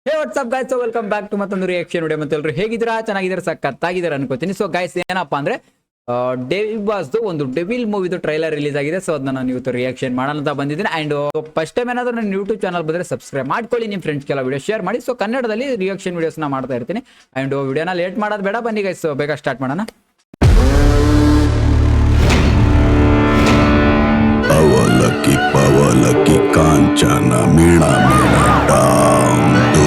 Hey what's up guys, welcome back to ಮತ್ತೊಂದು reaction video. ಮತ್ತೆ ಎಲ್ಲರೂ ಹೇಗಿದ್ದೀರಾ? ಚೆನ್ನಾಗಿದ್ದೀರಾ? ಸಖತ್ತಾಗಿದ್ದೀರಾ ಅನ್ಕೋತೀನಿ. ಸೊ ಗೈಸ್, ಏನಪ್ಪಾ ಅಂದ್ರೆ ಡೇವಿಡ್ ಬಾಸ್ದು ಒಂದು ಡೆವಿಲ್ ಮೂವಿದು ಟ್ರೈಲರ್ ರಿಲೀಸ್ ಆಗಿದೆ. ಸೊ ಅದನ್ನ ನಾನು ಇವತ್ತು ರಿಯಾಕ್ಷನ್ ಮಾಡೋಣ ಅಂತ ಬಂದಿದ್ದೀನಿ. ಅಂಡ್ ಫಸ್ಟ್ ಟೈಮ್ ಏನಾದರೂ ನನ್ನ ಯೂಟ್ಯೂಬ್ ಚಾನಲ್ ಬಂದರೆ ಸಬ್ಸ್ಕ್ರೈಬ್ ಮಾಡ್ಕೊಳ್ಳಿ, ನಿಮ್ಮ ಫ್ರೆಂಡ್ಸ್ಗೆಲ್ಲ ವಿಡಿಯೋ ಶೇರ್ ಮಾಡಿ. ಸೊ ಕನ್ನಡದಲ್ಲಿ ರಿಯಾಕ್ಷನ್ ವಿಡಿಯೋಸ್ನ ಮಾಡ್ತಾ ಇರ್ತೀನಿ. ಅಂಡ್ ವಿಡಿಯೋನ ಲೇಟ್ ಮಾಡೋದು ಬೇಡ, ಬನ್ನಿ ಗೈಸ್ ಬೇಗ ಸ್ಟಾರ್ಟ್ ಮಾಡೋಣ. ಅವಲಕ್ಕಿ ಪವಲಕ್ಕಿ ಕಾಂಚನ ಮೀಣ ಮೀಣ ಡಾಂಡು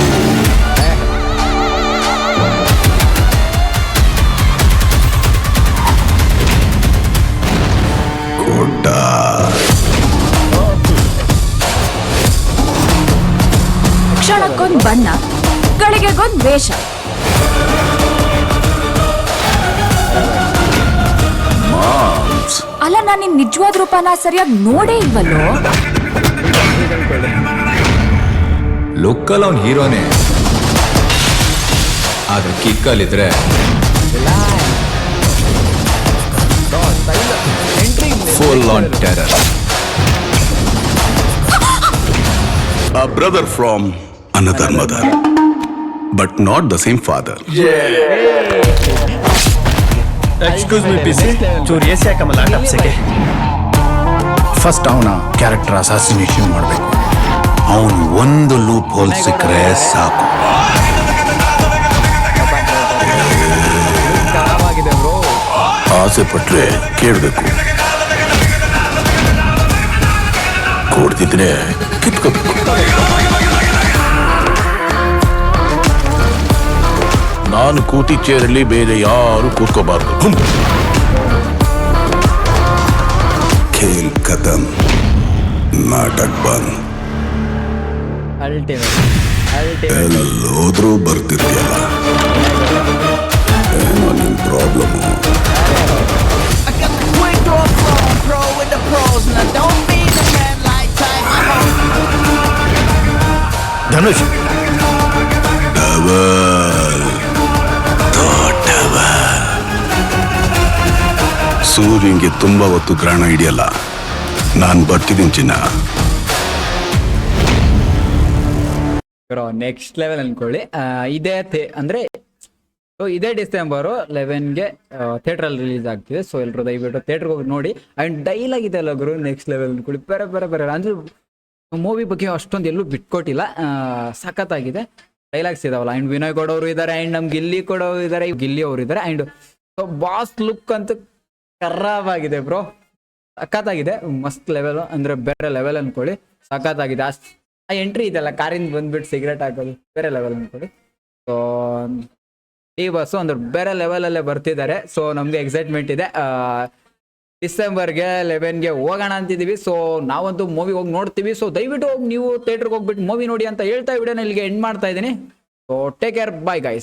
ಕೋಟ ಕ್ಷಣಕ್ಕೊಂದ್ ಬಣ್ಣ, ಗಳಿಗೆಗೊಂದ್ ವೇಷ. ಅಲ್ಲ, ನಾನು ನಿನ್ ನಿಜವಾದ ರೂಪನ ಸರಿಯಾಗಿ ನೋಡೇ ಇಲ್ವಲ್ಲೋ. ಲುಕ್ಕಲ್ಲಿ ಅವ್ನು ಹೀರೋನೇ, ಆದ್ರೆ ಕಿಕ್ಕಲ್ಲಿದ್ರೆ full on terror. A brother from another mother, but not the same father. Excuse me PC, ಚೂರು ಎಸಿ ಹಾಕಮಲ್ಲ ಟಪ್ಸಿಗೆ. ಫಸ್ಟ್ ಅವನ ಕ್ಯಾರೆಕ್ಟರ್ ಅಸಾಸಿನೇಷನ್ ಮಾಡಬೇಕು. ಅವನು ಒಂದು ಲೂಪ್ ಹೋಲ್ ಸಿಕ್ಕರೆ ಸಾಕು. ಆಸೆ ಪಟ್ರೆ ಕೇಳಬೇಕು, ಕೊಡ್ತಿದ್ರೆ ಕಿತ್ಕೋಬೇಕು. ನಾನು ಕೂತಿ ಚೇರಲ್ಲಿ ಬೇರೆ ಯಾರು ಕೂತ್ಕೋಬಾರ್ದು. ಖೇಲ್ ಖತಮ್, ನಾಟಕ್ ಬಂದ್. ಎಲ್ಲೋದ್ರೂ ಬರ್ತಿರ್ತೀಯಲ್ಲ, ಏನೋ ನಿನ್ ಪ್ರಾಬ್ಲಮ್ಮು. ಧನುಷ್ ಸೂರ್ಯಂಗೆ ತುಂಬಾ ಹೊತ್ತು ಗ್ರಹಣ ಹಿಡಿಯಲ್ಲ. ನಾನು ಬರ್ತಿದ್ದೀನಿ ಚಿನ್ನ. ನೆಕ್ಸ್ಟ್ ಲೆವೆಲ್ ಅನ್ಕೊಳ್ಳಿ. ಇದೇ ಡಿಸೆಂಬರ್ 11ಗೆ ಥಿಯೇಟ್ರಲ್ಲಿ ರಿಲೀಸ್ ಆಗ್ತಿದೆ. ಸೊ ಎಲ್ಲರೂ ದಯವಿಟ್ಟು ಥಿಯೇಟ್ರಿಗೆ ಹೋಗಿ ನೋಡಿ. ಅಂಡ್ ಡೈಲಾಗ್ ಇದೆ ಅಲ್ಲ ಗುರು, ನೆಕ್ಸ್ಟ್ ಲೆವೆಲ್ ಅನ್ಕೊಳ್ಳಿ. ಬೇರೆ ಅಂದ್ರೆ ಮೂವಿ ಬಗ್ಗೆ ಅಷ್ಟೊಂದು ಎಲ್ಲೂ ಬಿಟ್ಕೊಟ್ಟಿಲ್ಲ. ಸಖತ್ತಾಗಿದೆ, ಡೈಲಾಗ್ಸ್ ಇದಾವಲ್ಲ. ಅಂಡ್ ವಿನಯ್ ಗೌಡ ಅವರು ಇದ್ದಾರೆ, ಅಂಡ್ ನಮ್ ಗಿಲ್ಲಿ ಕೂಡ ಇದ್ದಾರೆ, ಗಿಲ್ಲಿ ಅವರು ಇದ್ದಾರೆ. ಅಂಡ್ ಬಾಸ್ ಲುಕ್ ಅಂತೂ ಖರಾಬಾಗಿದೆ ಬ್ರೋ, ಸಖತ್ತಾಗಿದೆ. ಮಸ್ತ್ ಲೆವೆಲ್ ಅಂದ್ರೆ ಬೇರೆ ಲೆವೆಲ್ ಅನ್ಕೊಳ್ಳಿ. ಸಖತ್ತಾಗಿದೆ. ಆ ಎಂಟ್ರಿ ಇದೆಲ್ಲ, ಕಾರಿಂದ ಬಂದ್ಬಿಟ್ಟು ಸಿಗರೇಟ್ ಹಾಕೋದು ಬೇರೆ ಲೆವೆಲ್ ಅನ್ಕೊಳ್ಳಿ. ಸೊ ಈ ಬಸ್ಸು ಅಂದ್ರೆ ಬೇರೆ ಲೆವೆಲಲ್ಲೇ ಬರ್ತಿದ್ದಾರೆ. ಸೊ ನಮ್ಗೆ ಎಕ್ಸೈಟ್ಮೆಂಟ್ ಇದೆ. ಡಿಸೆಂಬರ್ಗೆ 11ಗೆ ಹೋಗೋಣ ಅಂತಿದ್ದೀವಿ. ಸೊ ನಾವಂತೂ ಮೂವಿ ಹೋಗಿ ನೋಡ್ತೀವಿ. ಸೊ ದಯವಿಟ್ಟು ಹೋಗಿ ನೀವು ಥಿಯೇಟ್ರಿಗೆ ಹೋಗ್ಬಿಟ್ಟು ಮೂವಿ ನೋಡಿ ಅಂತ ಹೇಳ್ತಾ ವಿಡಿಯೋನ ಇಲ್ಲಿಗೆ ಎಂಡ್ ಮಾಡ್ತಾ ಇದ್ದೀನಿ. So take care, bye guys.